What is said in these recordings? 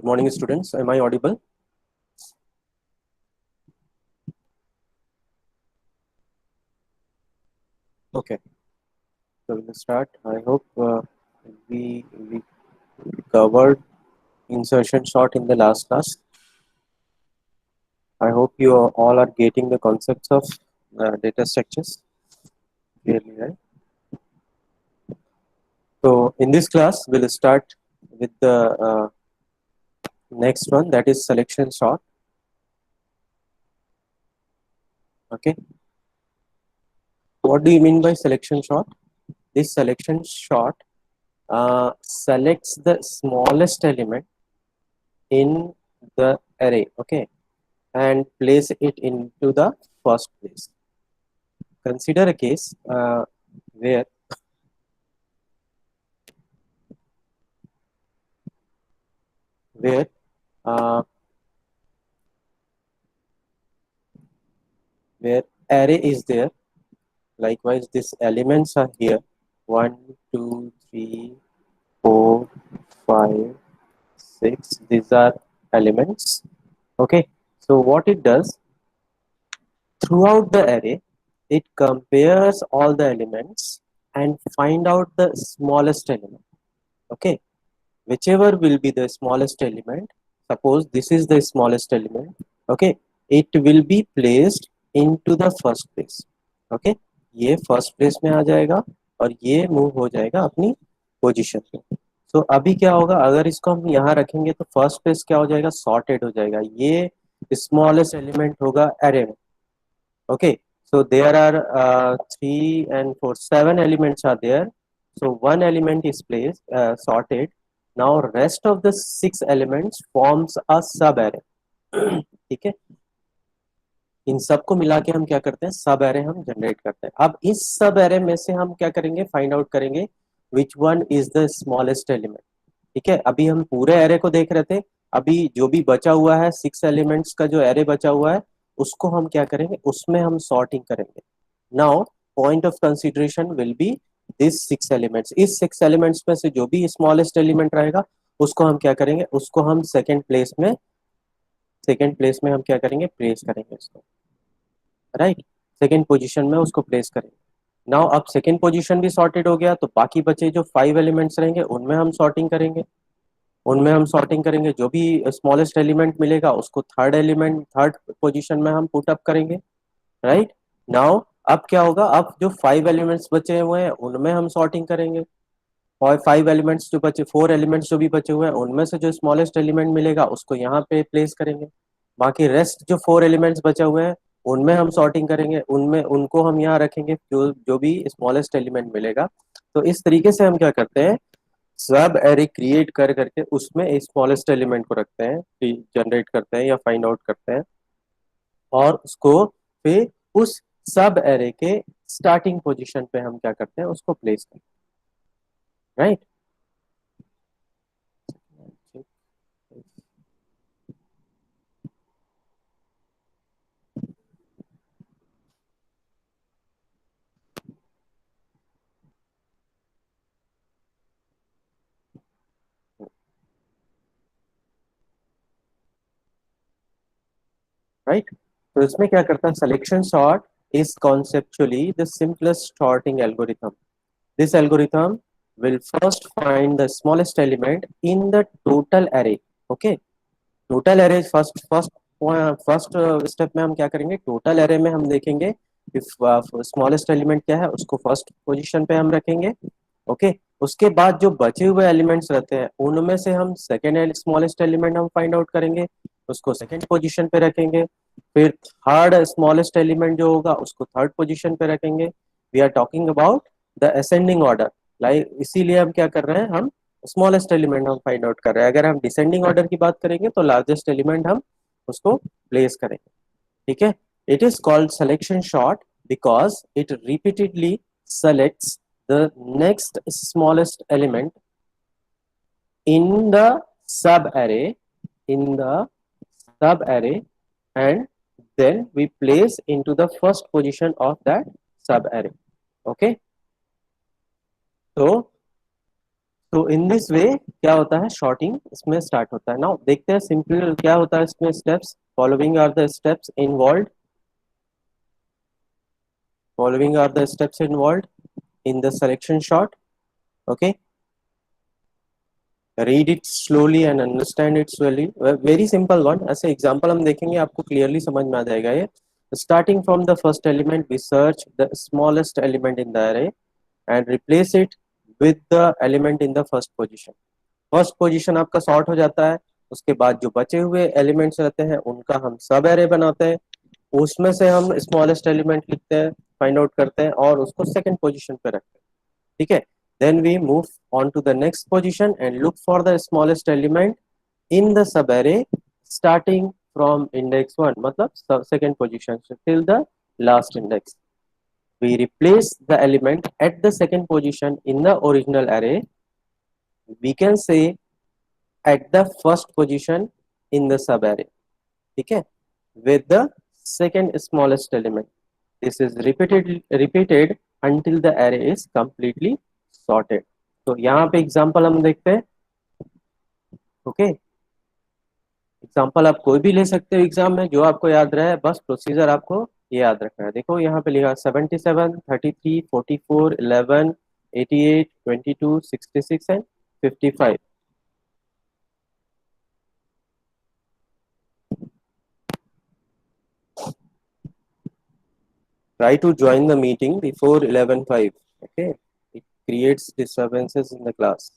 Good morning, students. Am I audible? Okay, so we'll start. I hope we covered insertion sort in the last class. I hope you all are getting the concepts of data structures clearly, right? So in this class, we'll start with the next one, that is selection sort. Okay, what do you mean by selection sort? This selection sort selects the smallest element in the array. Okay, and place it into the first place. Consider a case where where uh, where array is there. Likewise, these elements are here: 1, 2, 3, 4, 5, 6. These are elements. Okay. So what it does throughout the array, it compares all the elements and find out the smallest element. Okay, whichever will be the smallest element, suppose this is the smallest element. Okay, it will be placed into the first place. Okay, ये first place में आ जाएगा और ये move हो जाएगा अपनी position पे. सो अभी क्या होगा, अगर इसको हम यहाँ रखेंगे तो फर्स्ट प्लेस क्या हो जाएगा, सॉर्टेड हो जाएगा. ये स्मॉलेस्ट एलिमेंट होगा एरे में. Okay, so there are 3 and 4, 7 elements are there. So one element is placed, sorted. Now rest of the 6 elements forms a sub array. ठीक है, इन सबको मिला के हम क्या करते हैं, सब एरे हम जनरेट करते हैं. अब इस सब एरे में से हम क्या करेंगे, फाइंड आउट करेंगे which one is the smallest element. ठीक है, अभी हम पूरे एरे को देख रहे थे. अभी जो भी बचा हुआ है 6 एलिमेंट्स का जो एरे बचा हुआ है, उसको हम क्या करेंगे, उसमें हम सॉर्टिंग करेंगे. Now point of consideration will be this 6 elements. इस 6 एलिमेंट्स में से जो भी स्मॉलेस्ट एलिमेंट रहेगा उसको हम क्या करेंगे, उसको हम सेकेंड प्लेस में हम क्या करेंगे, प्लेस करेंगे उसको. राइट, सेकेंड पोजीशन में उसको प्लेस करेंगे. नाउ अब सेकेंड पोजीशन भी सॉर्टेड हो गया, तो बाकी बचे जो 5 एलिमेंट्स रहेंगे उनमें हम सॉर्टिंग करेंगे. जो भी स्मॉलेस्ट एलिमेंट मिलेगा उसको थर्ड पोजीशन में हम पुट अप करेंगे. राइट, नाउ अब क्या होगा, अब जो 5 एलिमेंट्स बचे हुए हैं उनमें हम सॉर्टिंग करेंगे. और 5 एलिमेंट्स जो बचे, 4 एलिमेंट्स जो भी बचे हुए हैं उनमें से जो स्मॉलेस्ट एलिमेंट मिलेगा उसको यहाँ पे प्लेस करेंगे. बाकी रेस्ट जो 4 एलिमेंट्स बचे हुए हैं उनमें हम सॉर्टिंग करेंगे, उनमें उनको हम यहाँ रखेंगे जो जो भी स्मॉलेस्ट एलिमेंट मिलेगा. तो इस तरीके से हम क्या करते हैं, सब एरे क्रिएट कर करके उसमें स्मॉलेस्ट एलिमेंट को रखते हैं, जनरेट करते हैं या फाइंड आउट करते हैं, और उसको फिर उस सब एरे के स्टार्टिंग पोजीशन पे हम क्या करते हैं, उसको प्लेस करते हैं. Right, right. तो इसमें क्या करता है, selection sort is conceptually the simplest sorting algorithm. This algorithm will first find the smallest element in the total array. Okay, total array first first first step में हम क्या करेंगे, टोटल एरे में हम देखेंगे स्मॉलेस्ट एलिमेंट क्या है, उसको फर्स्ट पोजीशन पे हम रखेंगे. ओके, उसके बाद जो बचे हुए एलिमेंट्स रहते हैं उनमें से हम सेकेंड स्मॉलेस्ट एलिमेंट हम फाइंड आउट करेंगे, उसको सेकेंड पोजीशन पे रखेंगे. फिर थर्ड स्मॉलेस्ट एलिमेंट जो होगा उसको थर्ड पोजीशन पे रखेंगे. We are talking about the ascending order. Like इसीलिए हम क्या कर रहे हैं, हम स्मॉलेस्ट एलिमेंट हम फाइंड आउट कर रहे हैं. अगर हम डिसेंडिंग ऑर्डर की बात करेंगे तो लार्जेस्ट एलिमेंट हम उसको प्लेस करेंगे. ठीक है, it is called selection sort because it repeatedly selects the next smallest element in the sub array and then we place into the first position of that sub array. Okay, so तो in this way क्या होता है, shorting इसमें start होता है। Now देखते हैं simple क्या होता है इसमें steps. Following are the steps involve, following are the steps involved in the selection shot. Okay, read it slowly and understand it slowly. Very simple one, ऐसे एग्जांपल हम देखेंगे आपको क्लियरली समझ में आ जाएगा ये। Starting from the first element, we search the smallest element in the array and replace it with the element in the first position. First position आपका sort हो जाता है, उसके बाद जो बचे हुए एलिमेंट्स रहते हैं उनका हम सब एरे बनाते हैं, उसमें से हम स्मॉलेस्ट एलिमेंट लिखते हैं, फाइंड आउट करते हैं और उसको सेकंड पोजीशन पे रखते हैं। ठीक है, then we move on to the next position and look for the smallest element in the sub array starting from index 1, मतलब second position till the last index. We replace the element at the second position in the original array, we can say at the first position in the sub array, ठीक है, with the second smallest element. This is repeated until the array is completely sorted. तो यहाँ पे example हम देखते हैं। Okay, example आप कोई भी ले सकते हो एग्जाम में, जो आपको याद रहे, बस प्रोसीजर आपको ये याद रखना है। देखो यहाँ पे लिखा 77, 33, 44, 11, 88, 22, 66 and 55। Try to join the meeting before 11:05. Okay, it creates disturbances in the class.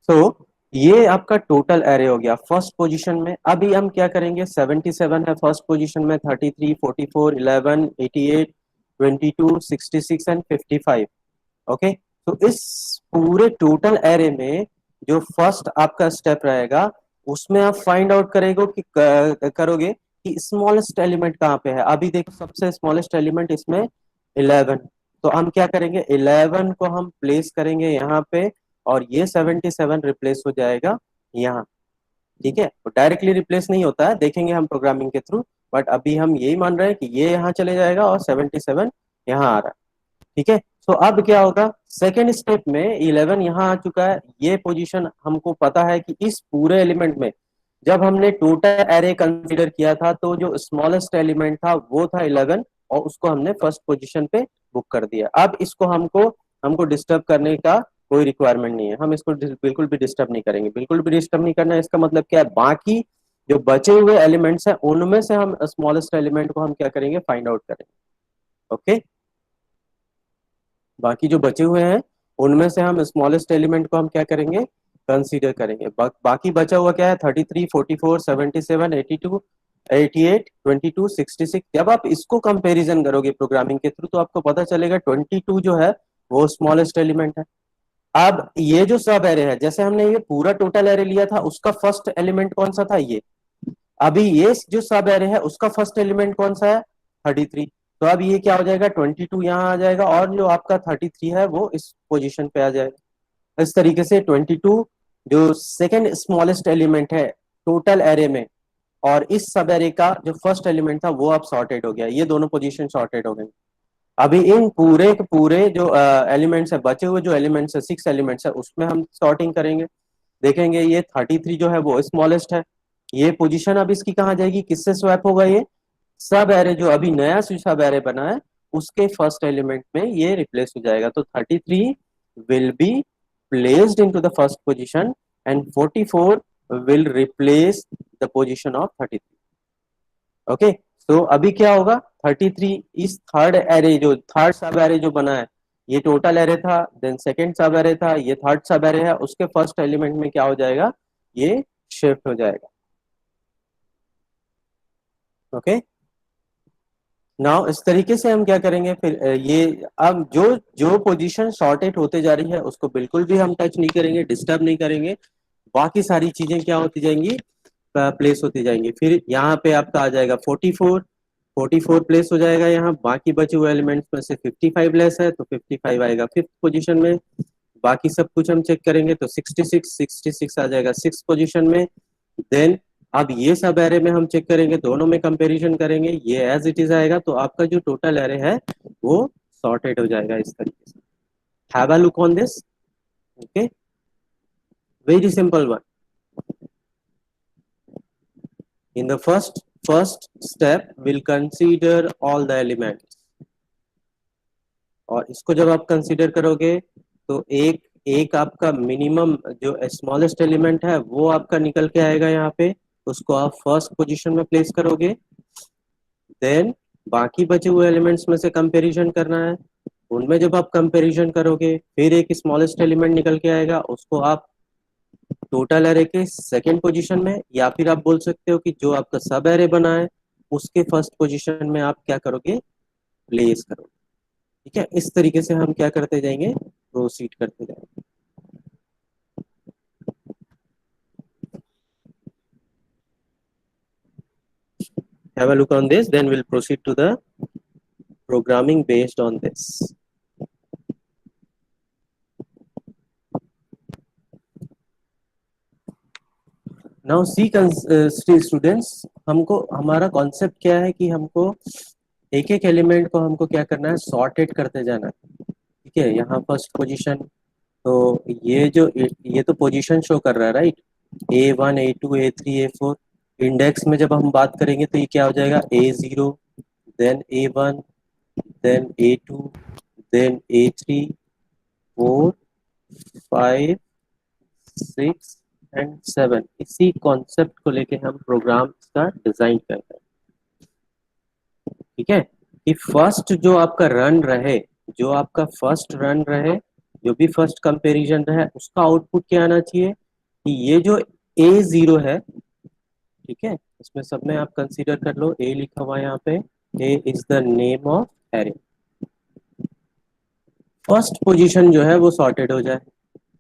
So ये आपका टोटल एरे हो गया फर्स्ट पोजीशन में। अभी हम क्या करेंगे, 77 है फर्स्ट पोजीशन में, 33, 44, 11, 88, 22, 66 एंड 55। ओके, तो इस पूरे टोटल एरे में जो फर्स्ट आपका स्टेप रहेगा उसमें आप फाइंड आउट करोगे कि स्मॉलेस्ट एलिमेंट कहाँ पे है। अभी देखो सबसे स्मॉलेस्ट एलिमेंट इसमें 11, तो हम क्या करेंगे, 11 को हम प्लेस करेंगे यहाँ पे और ये 77 रिप्लेस हो जाएगा यहाँ। ठीक है, तो डायरेक्टली रिप्लेस नहीं होता है, देखेंगे हम प्रोग्रामिंग के थ्रू, बट अभी हम यही मान रहे हैं कि ये यहाँ चले जाएगा और 77 यहाँ आ रहा है। ठीक है, तो अब क्या होगा, सेकेंड स्टेप में 11 यहाँ आ चुका है, ये पोजीशन हमको पता है कि इस पूरे एलिमेंट में जब हमने टोटल एरे कंसीडर किया था तो जो स्मॉलेस्ट एलिमेंट था वो था 11 और उसको हमने फर्स्ट पोजीशन पे बुक कर दिया। अब इसको हमको हमको डिस्टर्ब करने का कोई रिक्वायरमेंट नहीं है, हम इसको बिल्कुल भी डिस्टर्ब नहीं करेंगे। बिल्कुल भी डिस्टर्ब नहीं करना है, इसका मतलब क्या है, बाकी जो बचे हुए एलिमेंट्स हैं उनमें से हम स्मॉलेस्ट एलिमेंट को हम क्या करेंगे, फाइंड आउट करेंगे। ओके, बाकी जो बचे हुए हैं उनमें से हम स्मॉलेस्ट एलिमेंट को हम क्या करेंगे, कंसीडर करेंगे। बाकी बचा हुआ क्या है, 33, 44, 77, 82, 88, 22, 66। जब आप इसको कंपैरिजन करोगे प्रोग्रामिंग के थ्रू तो आपको पता चलेगा 22 जो है वो स्मॉलेस्ट एलिमेंट है। अब ये जो सब एरे है, जैसे हमने ये पूरा टोटल एरे लिया था उसका फर्स्ट एलिमेंट कौन सा था, ये। अभी ये जो सब एरे है उसका फर्स्ट एलिमेंट कौन सा है, 33। तो अब ये क्या हो जाएगा, 22 यहाँ आ जाएगा और जो आपका 33 है वो इस पोजीशन पे आ जाएगा। इस तरीके से 22 जो सेकंड स्मॉलेस्ट एलिमेंट है टोटल एरे में और इस सब एरे का जो फर्स्ट एलिमेंट था वो अब सॉर्टेड हो गया, ये दोनों पोजीशन सॉर्टेड हो गई। अभी इन पूरे के पूरे जो एलिमेंट्स है, बचे हुए जो एलिमेंट्स है, 6 एलिमेंट्स है, उसमें हम सॉर्टिंग करेंगे। देखेंगे ये 33 जो है वो स्मॉलेस्ट है, ये पोजीशन अब इसकी कहाँ जाएगी, किससे स्वैप होगा, ये सब एरे जो अभी नया सब एरे बना है उसके फर्स्ट एलिमेंट में ये रिप्लेस हो जाएगा। तो 33 will be placed into the first position and 44 will replace the position of 33। Okay, तो अभी क्या होगा, 33 इस थर्ड एरे जो थर्ड सब एरे जो बना है, ये टोटल एरे था, देन सेकंड सब एरे था, ये थर्ड सब एरे है, उसके फर्स्ट एलिमेंट में क्या हो जाएगा, ये शिफ्ट हो जाएगा। ओके, नाउ इस तरीके से हम क्या करेंगे फिर ये अब जो जो पोजीशन शॉर्टेड होते जा रही है उसको बिल्कुल भी हम टच नहीं करेंगे, डिस्टर्ब नहीं करेंगे, बाकी सारी चीजें क्या होती जाएंगी, प्लेस होती जाएंगी। फिर यहाँ पे आपका आ जाएगा 44, 44 प्लेस हो जाएगा यहाँ, बाकी बचे हुए एलिमेंट्स में से 55 लेस है तो 55 आएगा फिफ्थ पोजीशन में। बाकी सब कुछ हम चेक करेंगे तो 66 आ जाएगा सिक्स पोजीशन में। देन अब ये सब एरे में हम चेक करेंगे, दोनों में कंपैरिजन करेंगे, ये एज इट इज आएगा तो आपका जो टोटल एरे है वो सॉर्टेड हो जाएगा इस तरीके से। Have a look on this. Okay, very simple one. In the first step will consider all the elements, और इसको जब आप कंसीडर करोगे तो एक एक आपका मिनिमम जो स्मॉलेस्ट एलिमेंट है वो आपका निकल के आएगा यहाँ पे, उसको आप फर्स्ट पोजीशन में प्लेस करोगे। देन बाकी बचे हुए एलिमेंट्स में से कंपैरिजन करना है, उनमें जब आप कंपैरिजन करोगे फिर एक स्मॉलेस्ट एलिमेंट निकल के आएगा, उसको आप टोटल एरे के सेकंड पोजीशन में, या फिर आप बोल सकते हो कि जो आपका सब एरे बना है उसके फर्स्ट पोजीशन में आप क्या करोगे, प्लेस करोगे। ठीक है, इस तरीके से हम क्या करते जाएंगे, प्रोसीड करते जाएंगे। Have a look on this, then we'll proceed to the programming based on this. Now see students, हमको हमारा कॉन्सेप्ट क्या है कि हमको एक एक एलिमेंट को हमको क्या करना है, सॉर्टेड करते जाना है। ठीक है, यहाँ फर्स्ट पोजीशन, तो ये तो पोजीशन शो कर रहा है, right. A1 A2 A3 A4, index में जब हम बात करेंगे तो ये क्या हो जाएगा, A0, then A1, then A2, then A3, 4 5 6 and 7। इसी कॉन्सेप्ट को लेके हम प्रोग्राम का डिजाइन करते हैं। ठीक है, कि फर्स्ट जो आपका रन रहे, जो आपका फर्स्ट रन रहे, जो भी फर्स्ट कंपैरिजन रहे, उसका आउटपुट क्या आना चाहिए कि ये जो A0 है, ठीक है, इसमें सब में आप कंसीडर कर लो, ए लिखा हुआ है यहाँ पे, A is the name of array. First position जो है वो सॉर्टेड हो जाए,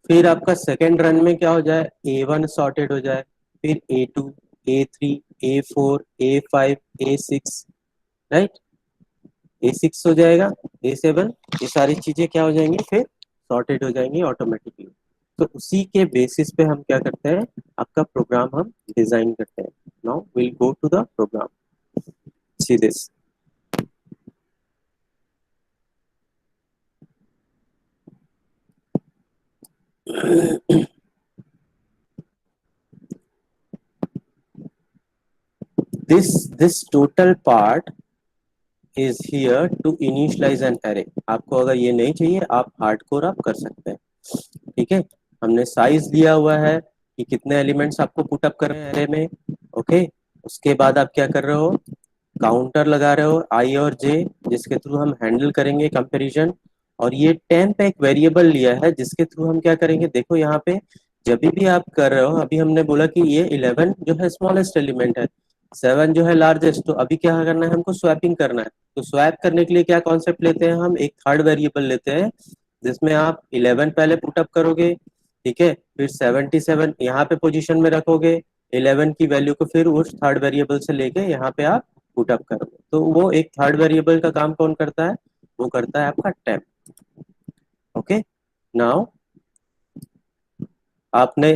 फिर आपका सेकेंड रन में क्या हो जाए, A1 सॉर्टेड हो जाए, फिर A2 A3 A4 A5 A6, right, A6 हो जाएगा, A7, ये सारी चीजें क्या हो जाएंगी, फिर सॉर्टेड हो जाएंगी ऑटोमेटिकली। तो उसी के बेसिस पे हम क्या करते हैं, आपका प्रोग्राम हम डिजाइन करते हैं। Now will go to the program, see this. this total part is here to initialize an array। आपको अगर ये नहीं चाहिए आप हार्डकोर आप कर सकते हैं। ठीक है, हमने साइज दिया हुआ है कि कितने एलिमेंट्स आपको पुटअप कर रहे हैं एरे में। ओके, उसके बाद आप क्या कर रहे हो, काउंटर लगा रहे हो आई और जे, जिसके थ्रू हम हैंडल करेंगे कंपैरिजन। और ये टेम्प एक वेरिएबल लिया है जिसके थ्रू हम क्या करेंगे, देखो यहाँ पे जब भी आप कर रहे हो, अभी हमने बोला कि ये 11 जो है स्मॉलेस्ट एलिमेंट है, 7 जो है लार्जेस्ट, तो अभी क्या करना है, हमको स्वैपिंग करना है। तो स्वैप करने के लिए क्या कॉन्सेप्ट लेते हैं, हम एक थर्ड वेरिएबल लेते हैं जिसमें आप 11 पहले पुटअप करोगे, ठीक है, फिर 77 यहाँ पे पोजीशन में रखोगे, 11 की वैल्यू को फिर उस थर्ड वेरिएबल से लेके यहाँ पे आप पुटअप करोगे। तो वो एक थर्ड वेरिएबल का काम कौन करता है, वो करता है आपका टेम्प। ओके, नाउ आपने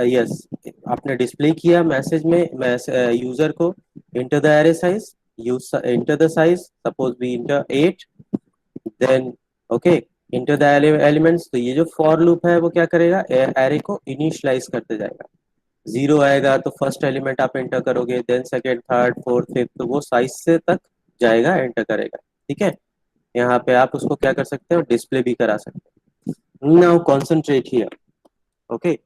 यस आपने डिस्प्ले किया मैसेज में यूजर को, enter the array size, use enter the size, suppose we enter 8, then okay enter the elements. तो ये जो फॉर लूप है वो क्या करेगा, एरे को इनिशियलाइज करते जाएगा। 0 आएगा तो फर्स्ट एलिमेंट आप एंटर करोगे, then second third fourth fifth, तो वो साइज से तक जाएगा, एंटर करेगा। ठीक है, यहाँ पे आप उसको क्या कर सकते हो, डिस्प्ले भी करा सकते हो। Now concentrate here. Okay,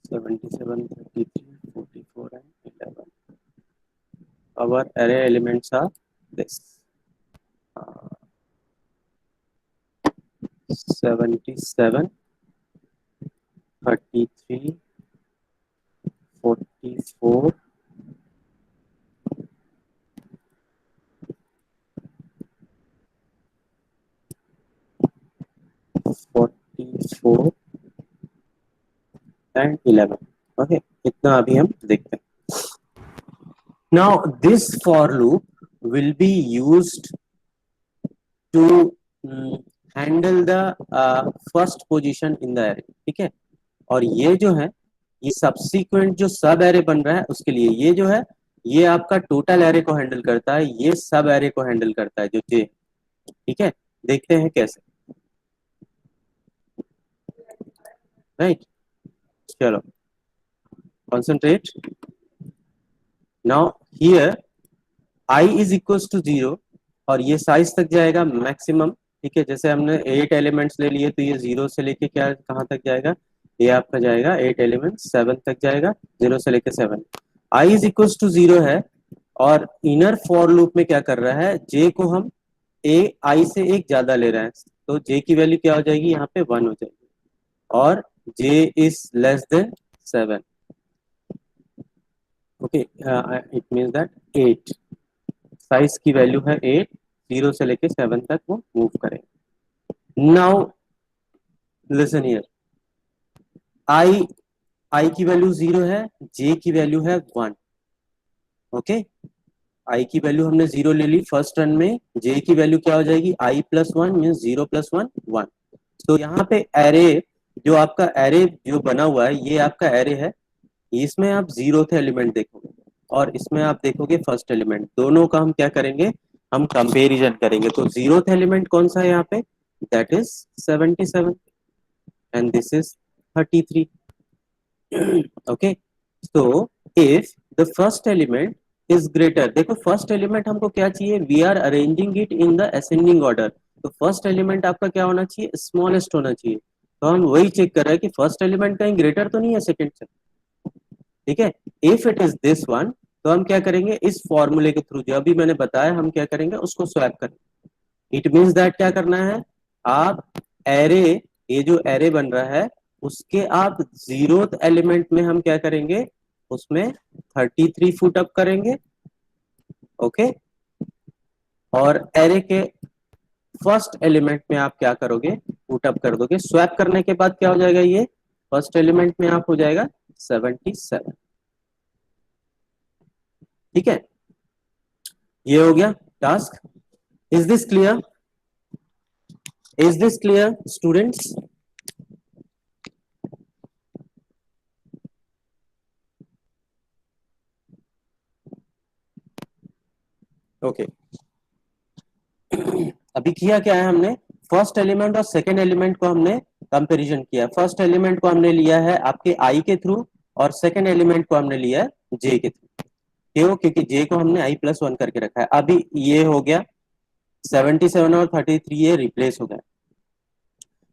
77 33 44 and 11, our array elements are this, 77 33 44 44 and 11। Okay, इतना अभी हम देखते हैं। Now this for loop will be used to handle the first position in the array। ठीक है, और ये जो है ये सब्सिक्वेंट जो सब एरे बन रहा है उसके लिए, ये जो है ये आपका टोटल एरे को हैंडल करता है, ये सब एरे को हैंडल करता है जो जे। ठीक है, देखते हैं कैसे। राइट, चलो concentrate now here I is equal to 0 और ये साइज तक जाएगा मैक्सिमम। ठीक है, जैसे हमने 8 एलिमेंट्स ले लिए तो ये 0 से लेके क्या कहाँ तक जाएगा, ये आपका जाएगा 8 एलिमेंट 7 तक जाएगा, 0 से लेके 7। आई इज इक्वल टू 0 है और इनर फॉर लूप में क्या कर रहा है, जे को हम ए आई से एक ज्यादा ले रहे हैं, तो जे की वैल्यू क्या हो जाएगी, यहाँ पे 1 हो जाएगी और J is less than 7। Okay, it means that 8 size की वैल्यू है 8, 0 से लेके 7 तक वो मूव करेगा। नाउ लिसन हियर, आई आई की वैल्यू 0 है, जे की वैल्यू है 1। ओके, आई की वैल्यू हमने 0 ले ली फर्स्ट रन में, जे की वैल्यू क्या हो जाएगी, आई प्लस 1 मीन्स 0 प्लस 1 1। तो यहाँ पे एरे, जो आपका एरे जो बना हुआ है ये आपका एरे है, इसमें आप 0th एलिमेंट देखोगे और इसमें आप देखोगे फर्स्ट एलिमेंट, दोनों का हम क्या करेंगे, हम कंपेरिजन करेंगे। तो 0th एलिमेंट कौन सा है यहाँ पे, that is 77 and this is 33। Okay, so if the first element is greater, देखो फर्स्ट एलिमेंट हमको क्या चाहिए, we are arranging it in the ascending order, तो फर्स्ट एलिमेंट आपका क्या होना चाहिए, स्मॉलेस्ट होना चाहिए। तो हम वही चेक कर रहे हैं कि फर्स्ट एलिमेंट कहीं ग्रेटर तो नहीं है सेकंड से। ठीक है, if it is this one तो हम क्या करेंगे, इस फॉर्मूले के थ्रू जो अभी मैंने बताया हम क्या करेंगे, उसको स्वैप करेंगे। इट मीन्स दैट क्या करना है, आप एरे, ये जो एरे बन रहा है उसके आप 0th एलिमेंट में हम क्या करेंगे, उसमें 33 फुट अप करेंगे। ओके, और एरे के फर्स्ट एलिमेंट में आप क्या करोगे, फुट अप कर दोगे। स्वैप करने के बाद क्या हो जाएगा, ये फर्स्ट एलिमेंट में आप हो जाएगा 77। ठीक है, ये हो गया task. Is this clear, is this clear students? Okay, अभी किया क्या है हमने, फर्स्ट एलिमेंट और सेकेंड एलिमेंट को हमने कंपैरिजन किया। फर्स्ट एलिमेंट को हमने लिया है आपके आई के थ्रू और सेकेंड एलिमेंट को हमने लिया है जे के थ्रू। क्यों, क्योंकि जे को हमने आई प्लस 1 करके रखा है। अभी ये हो गया 77 और 33 ये रिप्लेस हो गया।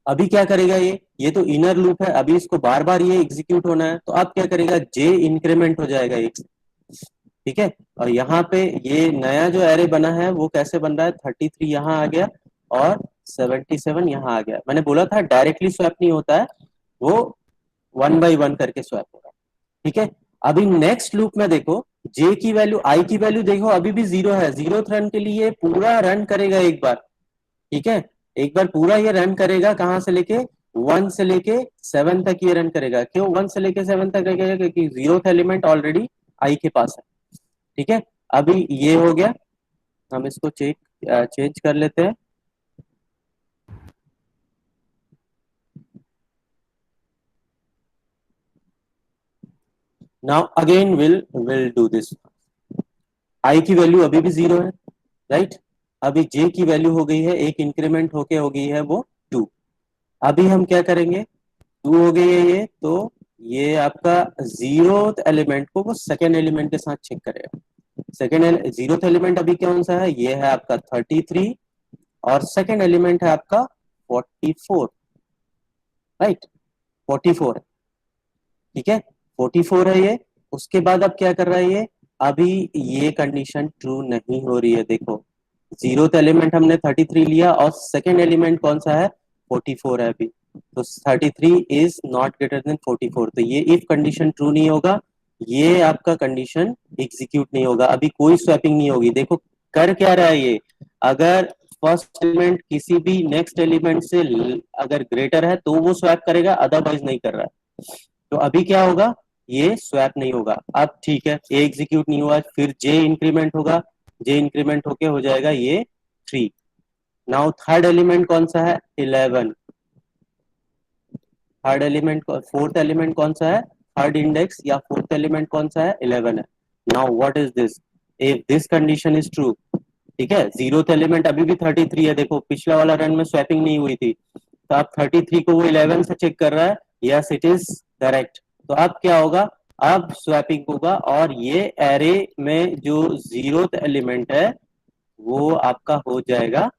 अभी क्या करेगा ये तो इनर लूप है, अभी इसको बार बार ये एग्जीक्यूट होना है, तो अब क्या करेगा, जे इंक्रीमेंट हो जाएगा एक। ठीक है, और यहाँ पे ये नया जो एरे बना है वो कैसे बन रहा है, 33 यहाँ आ गया और 77 यहाँ आ गया। मैंने बोला था डायरेक्टली स्वैप नहीं होता है, वो 1 बाई 1 करके स्वैप होगा। ठीक है, अभी नेक्स्ट लूप में देखो, जे की वैल्यू, आई की वैल्यू देखो अभी भी 0 है, 0th रन के लिए पूरा रन करेगा एक बार। ठीक है, एक बार पूरा ये रन करेगा, कहां से लेके 1 से लेके 7 तक ये रन करेगा। क्यों 1 से लेके 7 तक करेगा, क्योंकि 0th एलिमेंट ऑलरेडी आई के पास है। ठीक है, अभी ये हो गया, हम इसको चेंज कर लेते हैं। Now again will do this. I की वैल्यू अभी भी 0 है, राइट। अभी जे की वैल्यू हो गई है, एक इंक्रीमेंट होके हो गई है वो 2। अभी हम क्या करेंगे, 2 हो गई है ये, तो ये आपका 0th एलिमेंट को वो सेकेंड एलिमेंट के साथ चेक करेगा। सेकेंड 0th एलिमेंट अभी कौन सा है, ये है आपका 33 और सेकेंड एलिमेंट है आपका 44, राइट, 44 है। ठीक है, 44 है ये। उसके बाद अब क्या कर रहा है ये, अभी ये कंडीशन ट्रू नहीं हो रही है। देखो 0th एलिमेंट हमने 33 लिया और सेकेंड एलिमेंट कौन सा है, 44 है अभी, तो 33 इज नॉट ग्रेटर देन 44, तो ये इफ कंडीशन ट्रू नहीं होगा, ये आपका कंडीशन एग्जीक्यूट नहीं होगा, अभी कोई स्वैपिंग नहीं होगी। देखो कर क्या रहा है ये, अगर फर्स्ट एलिमेंट किसी भी नेक्स्ट एलिमेंट से अगर ग्रेटर है तो वो स्वैप करेगा, अदरवाइज नहीं कर रहा है। तो अभी क्या होगा, ये स्वैप नहीं होगा। अब ठीक है, ए एग्जीक्यूट नहीं हुआ, फिर जे इंक्रीमेंट होगा, जे इंक्रीमेंट होके हो जाएगा ये 3। नाउ थर्ड एलिमेंट कौन सा है, 11। थर्ड एलिमेंट, फोर्थ एलिमेंट कौन सा है, थर्ड इंडेक्स या फोर्थ एलिमेंट कौन सा है, 11 है। Now what is this, if this condition is true, ठीक है, जीरोथ एलिमेंट अभी भी 33 है, देखो पिछला वाला रन में स्वैपिंग नहीं हुई थी, तो आप 33 को वो 11 से चेक कर रहा है, यस इट इज करेक्ट। तो अब क्या होगा, अब स्वैपिंग होगा और ये एरे में जो जीरोथ एलिमेंट है वो आपका हो जाएगा,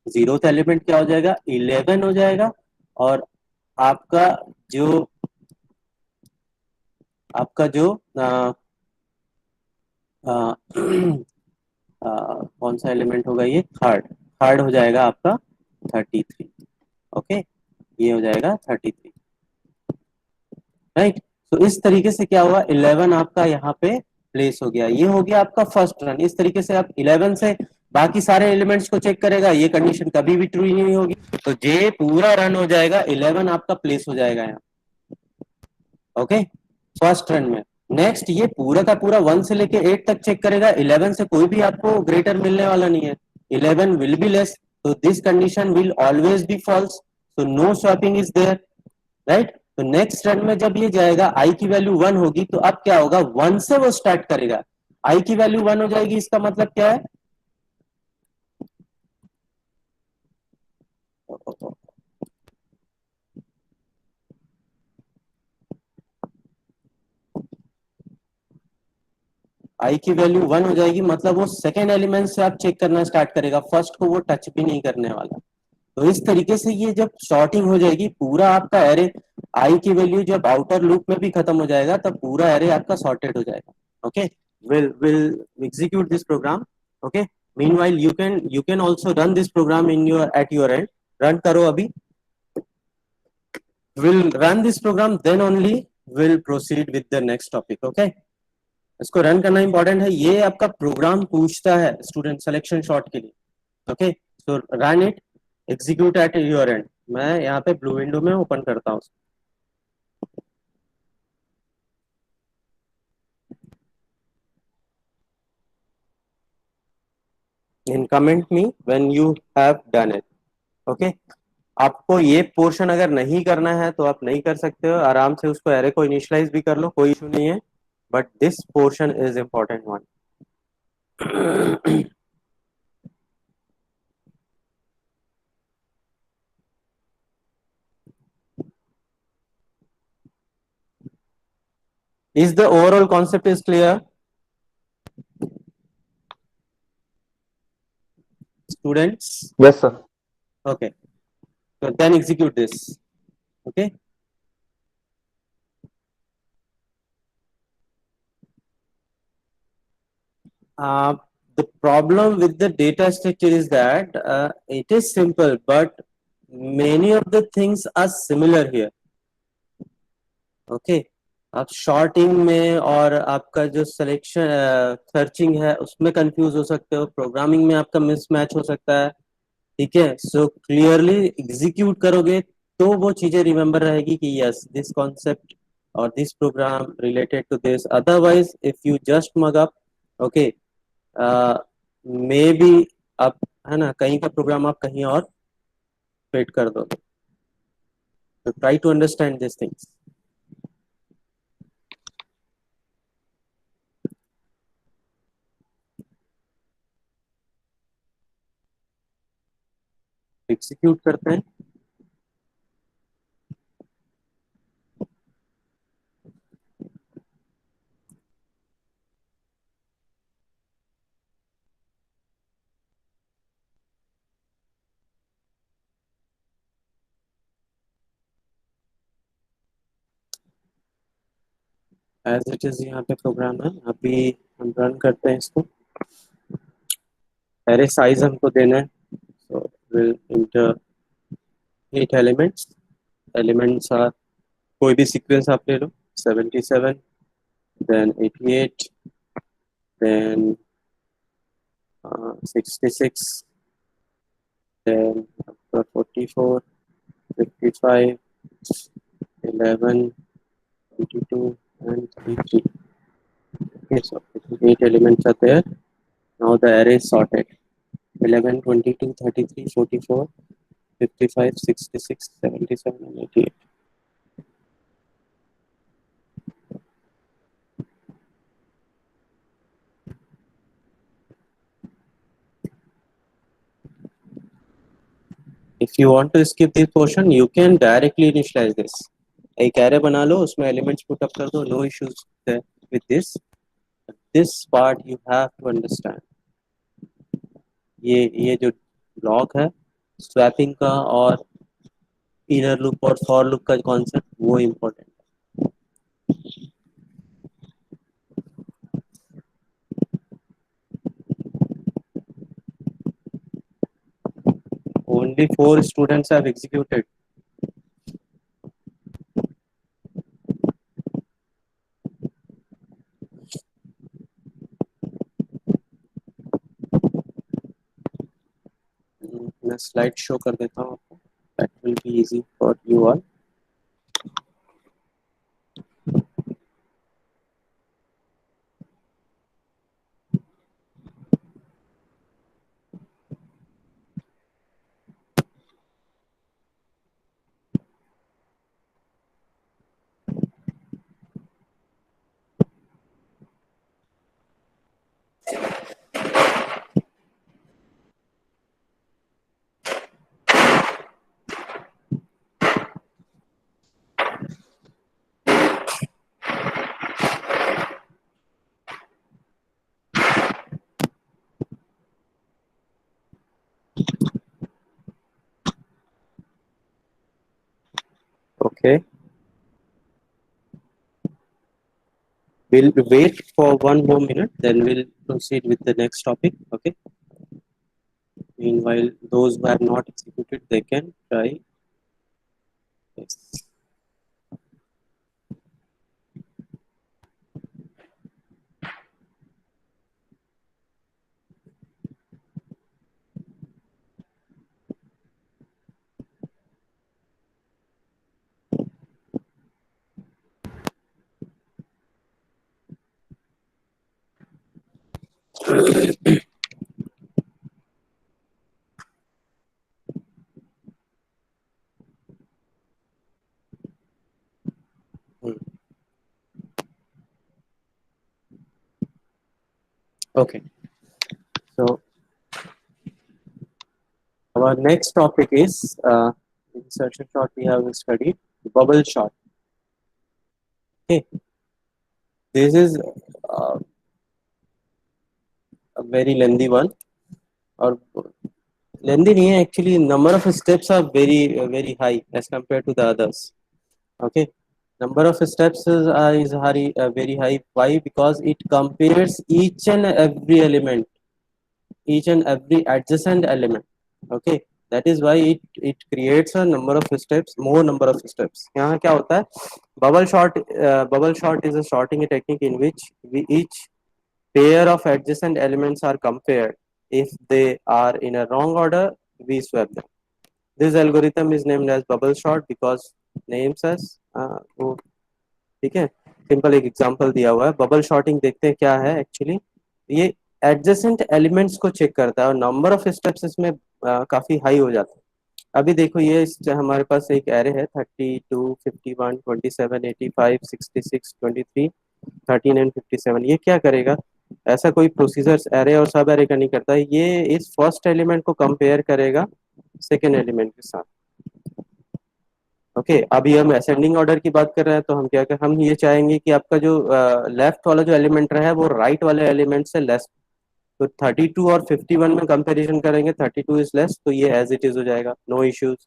जीरोथ एलिमेंट क्या हो जाएगा, 11 हो जाएगा। और आपका जो आपका जो आ, आ, कौन सा एलिमेंट होगा, ये थर्ड, थर्ड हो जाएगा आपका 33। ओके, ये हो जाएगा 33, राइट। तो इस तरीके से क्या हुआ, 11 आपका यहाँ पे प्लेस हो गया, ये हो गया आपका फर्स्ट रन। इस तरीके से आप 11 से बाकी सारे एलिमेंट्स को चेक करेगा, ये कंडीशन कभी भी ट्रू ही नहीं होगी, तो जे पूरा रन हो जाएगा, 11 आपका प्लेस हो जाएगा यहाँ। ओके, फर्स्ट रन में। नेक्स्ट ये पूरा का पूरा 1 से लेके 8 तक चेक करेगा, 11 से कोई भी आपको ग्रेटर मिलने वाला नहीं है, 11 विल बी लेस, तो this condition will always be false, so no swapping is there, right. तो नेक्स्ट रन में जब ये जाएगा, आई की वैल्यू 1 होगी, तो अब क्या होगा, 1 से वो स्टार्ट करेगा, आई की वैल्यू 1 हो जाएगी, इसका मतलब क्या है, आई की वैल्यू 1 हो जाएगी, मतलब वो सेकेंड एलिमेंट से आप चेक करना स्टार्ट करेगा, फर्स्ट को वो टच भी नहीं करने वाला। तो इस तरीके से ये जब सॉर्टिंग हो जाएगी, पूरा आपका एरे, आई की वैल्यू जब आउटर लूप में भी खत्म हो जाएगा, तब पूरा एरे आपका सॉर्टेड हो जाएगा। Okay, will execute this program. Okay, meanwhile you can also run this program in your at your end, run करो अभी, will run this program then only will proceed with the next topic. Okay, इसको run करना important है, ये आपका programme पूछता है student selection shot के लिए। Okay, so run it, execute eight your and. मैं यहाँ पे ब्लू विंडो में ओपन करता हूँ। In comment me when you have done it. Okay, आपको ये पोर्शन अगर नहीं करना है तो आप नहीं कर सकते हो, आराम से उसको एरे को इनिशियलाइज भी कर लो, कोई इशू नहीं है, but this portion is important one. Is the overall concept is clear, students? Yes, sir. Okay, so then execute this. Okay, uh, the problem with the data structure is that it is simple, but many of the things are similar here. Okay, आप shorting में और आपका जो selection searching है उसमें confuse हो सकते हो, प्रोग्रामिंग में आपका मिसमैच हो सकता है, ठीक है। सो क्लियरली एग्जीक्यूट करोगे तो वो चीजें रिमेम्बर रहेगी कि यस दिस कॉन्सेप्ट और this program related to this, otherwise if you just mug up, okay, maybe आप, है ना, कहीं का प्रोग्राम आप कहीं और फिट कर दोगे, तो try to understand this things. Execute करते हैं, एज इट इज यहाँ पे प्रोग्राम है, अभी हम रन करते हैं इसको, एरे साइज हमको देना है, so will enter 8 elements, elements are, कोई भी सीक्वेंस आप ले लो, 77, then 88, then 66, then 44, 55, 11, 22, and 33. Okay, so 8 elements are there. Now the array is sorted. 11, 22, 33, 44, 55, 66, 77, and 88. If you want to skip this portion, you can directly initialize this. एक array बना लो, उसमें elements put up कर दो, no issues with this. This part you have to understand. ये जो block है, swapping का और inner loop और for loop का concept वो important. Only 4 students have executed. मैं स्लाइड शो कर देता हूँ आपको. That will be easy for you all. Okay. We'll wait for one more minute, then we'll proceed with the next topic. Okay. Meanwhile, those who have not executed, they can try. Yes. Okay. So our next topic is insertion shot. We have studied bubble shot. Okay. This is a very lengthy one, or lengthy नहीं है actually. Number of steps are very high as compared to the others. Okay. Number of steps is very high. Why? Because it compares each and every element, each and every adjacent element. Okay, that is why it creates a number of steps, more number of steps. यहाँ क्या होता है? Bubble short is a sorting technique in which each pair of adjacent elements are compared. If they are in a wrong order, we swap them. This algorithm is named as bubble sort because names as वो ठीक है. Simple एक example दिया हुआ है. Bubble shorting देखते हैं क्या है एक्चुअली. ये एडजेसेंट एलिमेंट्स को चेक करता है और नंबर ऑफ स्टेप्स इसमें काफी हाई हो जाता है. अभी देखो ये हमारे पास एक एरे है 32, 51, 27, 85, 66, 23, 13 एंड 57. ये क्या करेगा? ऐसा कोई प्रोसीजर एरे और सब एरे का नहीं करता है. ये इस फर्स्ट एलिमेंट को कंपेयर करेगा सेकेंड एलिमेंट के साथ. ओके अभी हम असेंडिंग ऑर्डर की बात कर रहे हैं तो हम क्या कर हम ये चाहेंगे कि आपका जो लेफ्ट वाला जो एलिमेंट रहा है वो राइट वाले एलिमेंट से लेस. तो 32 और 51 में कंपैरिजन करेंगे. 32 इज लेस तो ये एज इट इज हो जाएगा, नो इश्यूज.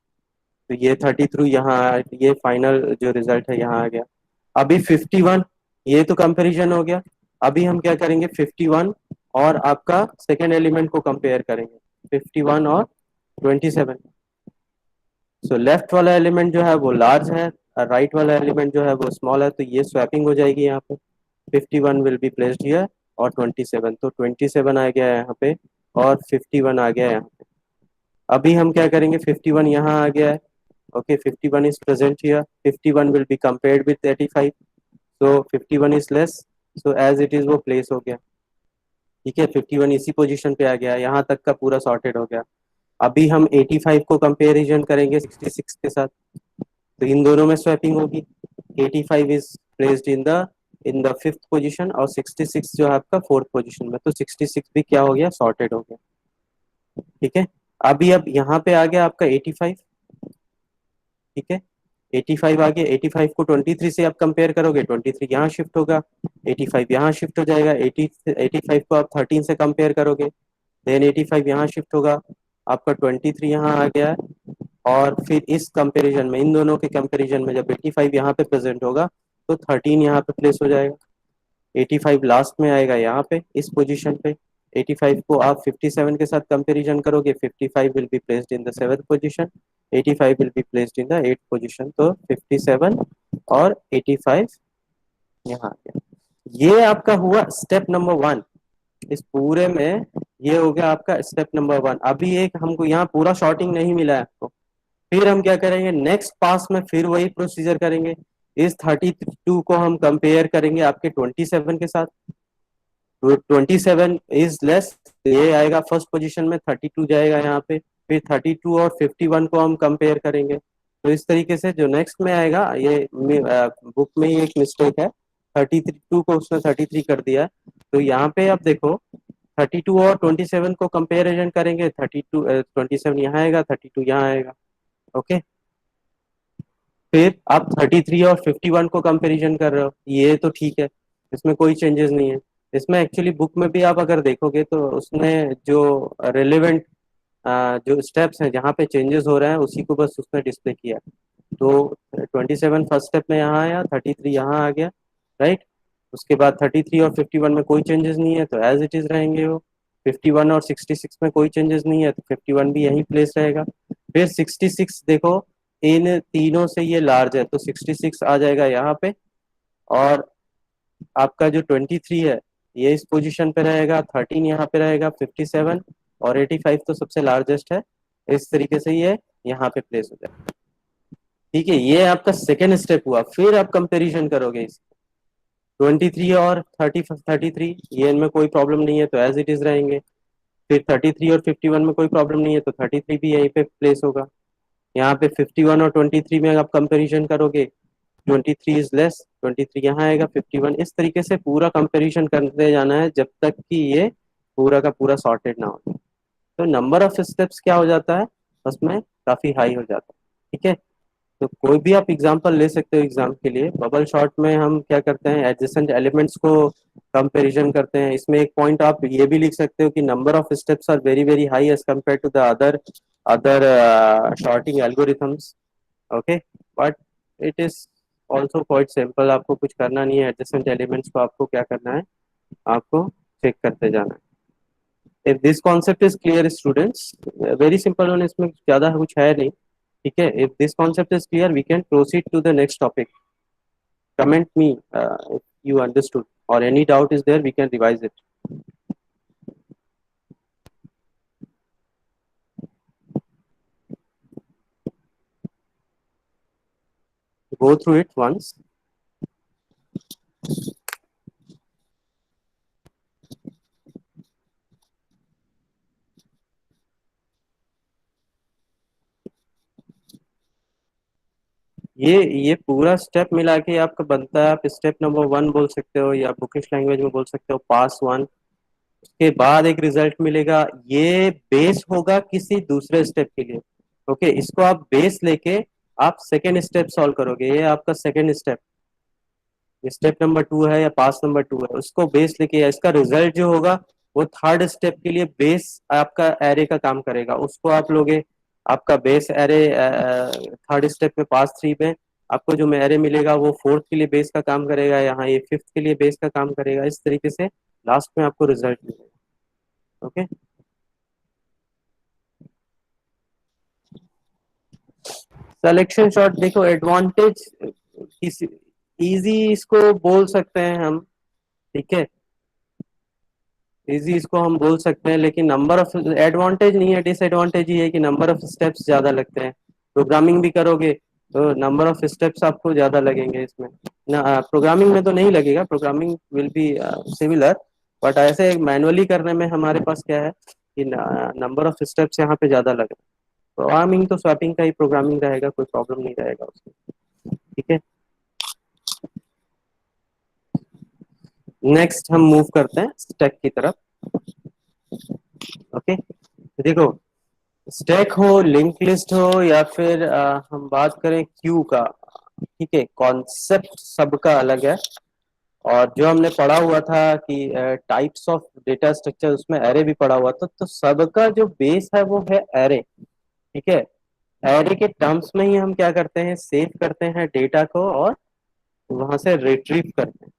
तो ये 33 यहाँ, ये फाइनल जो रिजल्ट है यहाँ आ गया. अभी 51, ये तो कंपैरिजन हो गया. अभी हम क्या करेंगे 51 और आपका सेकेंड एलिमेंट को कंपेयर करेंगे 51 और 27. सो लेफ्ट वाला एलिमेंट जो है वो लार्ज है, राइट वाला एलिमेंट जो है वो स्मॉल है. तो ये स्वैपिंग हो जाएगी यहाँ पे. 51 विल बी प्लेस्ड हियर और 27. तो 27 आ गया है यहाँ पे और 51 आ गया है यहाँ पे. अभी हम क्या करेंगे 51 यहाँ आ गया है. Okay 51 is present here. 51 will be compared with 85. So 51 is less. So as it is वो प्लेस हो गया. ठीक है 51 इसी पोजीशन पे आ गया. यहाँ तक का पूरा सॉर्टेड हो गया. अभी हम 85 को कंपेरिजन करेंगे 66 के साथ. तो इन दोनों में स्वैपिंग होगी. 85 is placed in the fifth position और 66 जो है आपका फोर्थ पोजीशन में. तो 66 भी क्या हो गया? सॉर्टेड हो गया. ठीक है. अभी अब यहाँ पे आ गया आपका 85, ठीक है। 85 आ गया, 85 को 23 से आप कंपेयर करोगे, 23 यहाँ शिफ्ट होगा, 85 यहाँ शिफ्ट हो जाएगा, 85 को आप 13 से कंपेयर करोगे, देन 85 यहाँ शिफ्ट होगा, आपका 23 यहाँ आ गया। और फिर इस कंपैरिजन में, इन दोनों के कंपैरिजन में जब 85 यहाँ पे प्रेजेंट होगा तो 13 यहाँ पे प्लेस हो जाएगा, 85 लास्ट में आएगा यहाँ पे इस पोजीशन पे। 85 को आप 57 के साथ कंपैरिजन करोगे, 55 will be placed in the seventh position, 85 will be placed in the eight position. तो 57 और 85 यहाँ आ गया। ये आपका हुआ स्टेप नंबर 1। इस पूरे में ये हो गया आपका स्टेप नंबर 1। अभी एक हमको यहाँ पूरा शॉर्टिंग नहीं मिला है आपको, फिर हम क्या करेंगे, नेक्स्ट पास में फिर वही प्रोसीजर करेंगे। इस 32 को हम कंपेयर करेंगे आपके 27 के साथ, तो 27 इज लेस, ये आएगा फर्स्ट पोजीशन में, 32 जाएगा यहाँ पे, फिर 32 और 51 को हम कंपेयर करेंगे। तो इस तरीके से जो नेक्स्ट में आएगा, ये बुक में ही एक मिस्टेक है, 32 को उसने 33 कर दिया है। तो यहाँ पे आप देखो, 32 और 27 को कंपेरिजन करेंगे, 32 27 यहाँ आएगा, 32 यहाँ आएगा, ओके। फिर आप 33 और 51 को कंपैरिजन कर रहे हो, ये तो ठीक है, इसमें कोई चेंजेस नहीं है। इसमें एक्चुअली बुक में भी आप अगर देखोगे तो उसने जो रेलेवेंट जो स्टेप्स हैं जहाँ पे चेंजेस हो रहे हैं उसी को बस उसने डिस्प्ले किया। तो 27 फर्स्ट स्टेप में यहाँ आया, 33 यहाँ आ गया, राइट। उसके बाद 33 और 51 में कोई चेंजेस नहीं है तो एज इट इज रहेंगे वो। 51 और 66 में कोई चेंजेस नहीं है तो 51 भी यहीं प्लेस रहेगा। फिर 66 देखो, इन तीनों से ये लार्ज है तो 66 आ जाएगा यहाँ पे। और आपका जो 23 है ये इस पोजीशन पे रहेगा, 13 यहाँ पे रहेगा, 57 और 85 तो सबसे लार्जेस्ट है। इस तरीके से ये यहाँ पे प्लेस हो जाएगा, ठीक है। ये आपका सेकेंड स्टेप हुआ। फिर आप कंपेरिजन करोगे इस 23 और 33, ये इनमें कोई प्रॉब्लम नहीं है तो एज इट इज रहेंगे। फिर 33 और 51 में कोई प्रॉब्लम नहीं है तो 33 भी यहीं पे प्लेस होगा। यहाँ पे 51 और 23 में आप कंपेरिजन करोगे, 23 इज लेस, 23 यहाँ आएगा, 51। इस तरीके से पूरा कंपेरिजन करते जाना है जब तक कि ये पूरा का पूरा सॉर्टेड ना हो। तो नंबर ऑफ स्टेप्स क्या हो जाता है उसमें, काफी हाई हो जाता है, ठीक है। तो कोई भी आप एग्जांपल ले सकते हो एग्जाम के लिए। बबल शॉर्ट में हम क्या करते हैं, एडजेसेंट एलिमेंट्स को कंपैरिजन करते हैं। इसमें एक पॉइंट आप ये भी लिख सकते हो कि number of steps are very very high as compare to the other other sorting algorithms, okay. But it is also quite simple, आपको कुछ करना नहीं है। एडजेसेंट एलिमेंट्स को आपको क्या करना है, आपको चेक करते जाना है। If this concept is clear students, very simple one, इसमें ज्यादा कुछ है नहीं, ठीक है। If this concept is clear we can proceed to the next topic. Comment me if you understood or any doubt is there, we can revise it. Go through it once. ये पूरा step मिला के आपका बनता है, आप step number 1 बोल सकते हो या बुकिश लैंग्वेज में बोल सकते हो पास 1। उसके बाद एक रिजल्ट मिलेगा, ये बेस होगा किसी दूसरे स्टेप के लिए, ओके। इसको आप बेस लेके आप सेकेंड स्टेप सॉल्व करोगे, ये आपका सेकेंड स्टेप। स्टेप नंबर 2 है या पास नंबर 2 है, उसको बेस लेके इसका रिजल्ट जो होगा वो थर्ड स्टेप के लिए बेस आपका एरे का काम करेगा, उसको आप लोगे। आपका बेस एरे थर्ड स्टेप में पास 3 में आपको जो एरे मिलेगा वो फोर्थ के लिए बेस का काम करेगा, यहाँ ये फिफ्थ के लिए बेस का काम करेगा। इस तरीके से लास्ट में आपको रिजल्ट मिलेगा, ओके। सिलेक्शन शॉट देखो, एडवांटेज इजी इसको बोल सकते हैं हम, ठीक है। इजी इसको हम बोल सकते हैं, लेकिन नंबर ऑफ एडवांटेज नहीं है, डिसएडवांटेज ही है कि नंबर ऑफ स्टेप्स ज्यादा लगते हैं। प्रोग्रामिंग भी करोगे तो नंबर ऑफ स्टेप्स आपको ज्यादा लगेंगे इसमें ना। प्रोग्रामिंग में तो नहीं लगेगा, programming will be similar, but ऐसे मैनुअली करने में हमारे पास क्या है कि नंबर ऑफ स्टेप्स यहाँ पे ज्यादा लगे। प्रोग्रामिंग तो स्वैपिंग का ही प्रोग्रामिंग रहेगा, कोई प्रॉब्लम नहीं रहेगा उसमें, ठीक है। नेक्स्ट हम मूव करते हैं स्टैक की तरफ, ओके। देखो स्टैक हो, लिंक लिस्ट हो, या फिर हम बात करें क्यू का, ठीक है, कॉन्सेप्ट सबका अलग है। और जो हमने पढ़ा हुआ था कि टाइप्स ऑफ डेटा स्ट्रक्चर, उसमें एरे भी पढ़ा हुआ था, तो सबका जो बेस है वो है एरे। ठीक है, एरे के टर्म्स में ही हम क्या करते हैं, सेव करते हैं डेटा को और वहां से रिट्रीव करते हैं।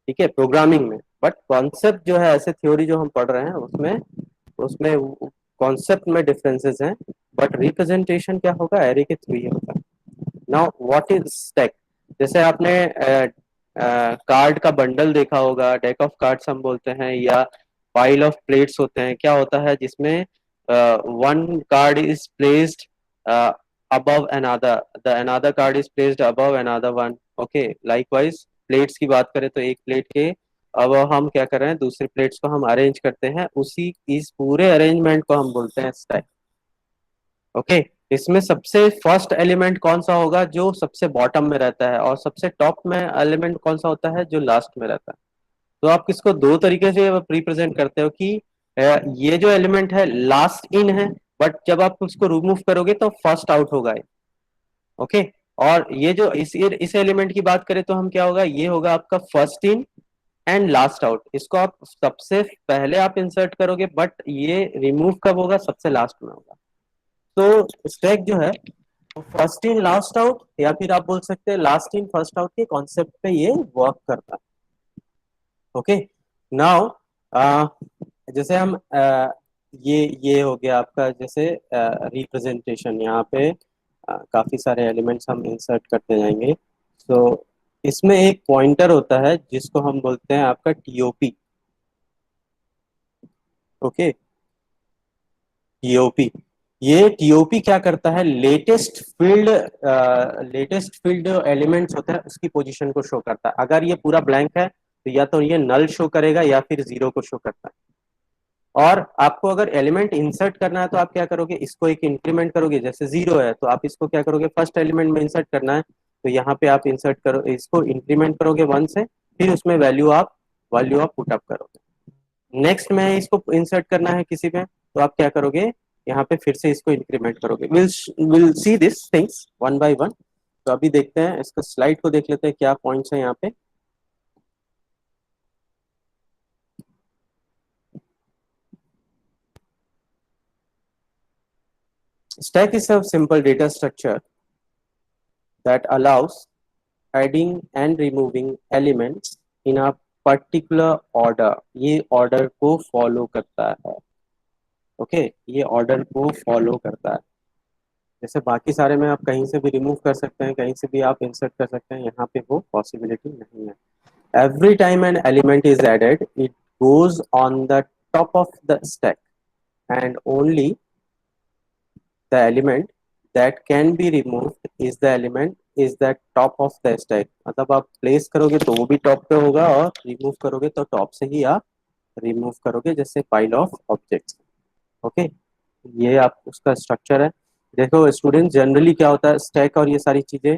ठीक है, प्रोग्रामिंग में। बट कॉन्सेप्ट जो है, ऐसे थ्योरी जो हम पढ़ रहे हैं उसमें उसमें कॉन्सेप्ट में डिफरेंसेस हैं, बट रिप्रेजेंटेशन क्या होगा, एरे के थ्रू ही होगा। Now what is stack? जैसे आपने कार्ड का बंडल देखा होगा, डेक ऑफ कार्ड्स हम बोलते हैं, या पाइल ऑफ प्लेट्स होते हैं। क्या होता है जिसमें one card is placed above another, the another card is placed above another one. Okay, likewise plates की बात करें तो एक प्लेट के अब हम क्या कर रहे हैं, दूसरी प्लेट्स को हम अरेंज करते हैं, उसी इस पूरे अरेंजमेंट को हम बोलते हैं स्टैक। ओके, इसमें सबसे फर्स्ट एलिमेंट कौन सा होगा, जो सबसे बॉटम में रहता है, और सबसे टॉप में एलिमेंट कौन सा होता है, जो लास्ट में रहता है। तो आप किसको दो तरीके से रिप्रेजेंट करते हो कि ये जो एलिमेंट है लास्ट इन है, बट जब आप उसको रिमूव करोगे तो फर्स्ट आउट होगा। ओके, और ये जो इस एलिमेंट की बात करें तो हम क्या होगा, ये होगा आपका first in and last out. इसको आप सबसे पहले आप इंसर्ट करोगे, बट ये रिमूव कब होगा, सबसे लास्ट में होगा। तो स्टैक जो है फर्स्ट इन लास्ट आउट, या फिर आप बोल सकते हैं लास्ट इन फर्स्ट आउट के कॉन्सेप्ट पे ये वर्क करता है। ओके, नाउ जैसे हम ये हो गया आपका, जैसे रिप्रेजेंटेशन, यहाँ पे काफी सारे एलिमेंट्स हम इंसर्ट करते जाएंगे। तो इसमें एक पॉइंटर होता है जिसको हम बोलते हैं आपका टीओपी। ओके, टीओपी, ये टीओपी क्या करता है, लेटेस्ट फील्ड एलिमेंट्स होता है उसकी पोजीशन को शो करता है। अगर ये पूरा ब्लैंक है तो या तो ये नल शो करेगा या फिर जीरो को शो करता है। और आपको अगर एलिमेंट इंसर्ट करना है तो आप क्या करोगे, इसको एक इंक्रीमेंट करोगे, जैसे जीरो है तो आप इसको क्या करोगे, फर्स्ट एलिमेंट में इंसर्ट करना है तो यहाँ पे आप इंसर्ट करो, इसको इंक्रीमेंट करोगे वन से, फिर उसमें वैल्यू आप पुटअप करोगे। नेक्स्ट में इसको इंसर्ट करना है किसी में, तो आप क्या करोगे, यहाँ पे फिर से इसको इंक्रीमेंट करोगे। Will see this things one by one. तो अभी देखते हैं, इसका स्लाइड को देख लेते हैं क्या पॉइंट्स है यहाँ पे। Stack is a simple data structure that allows adding and removing elements in a particular order। ये ऑर्डर को फॉलो करता है। ओके, ये ऑर्डर को फॉलो करता है। जैसे बाकी सारे में आप कहीं से भी रिमूव कर सकते हैं, कहीं से भी आप इंसर्ट कर सकते हैं, यहाँ पे वो पॉसिबिलिटी नहीं है। Every time an element is added, it goes on the top of the stack, and only the element that can be removed is the element is the top of the stack। मतलब आप place करोगे तो वो भी top पे होगा, और remove करोगे तो टॉप से ही आप रिमूव करोगे, जैसे पाइल ऑफ ऑब्जेक्ट्स। ओके, ये आप उसका स्ट्रक्चर है। देखो स्टूडेंट, जनरली क्या होता है, स्टैक और ये सारी चीजें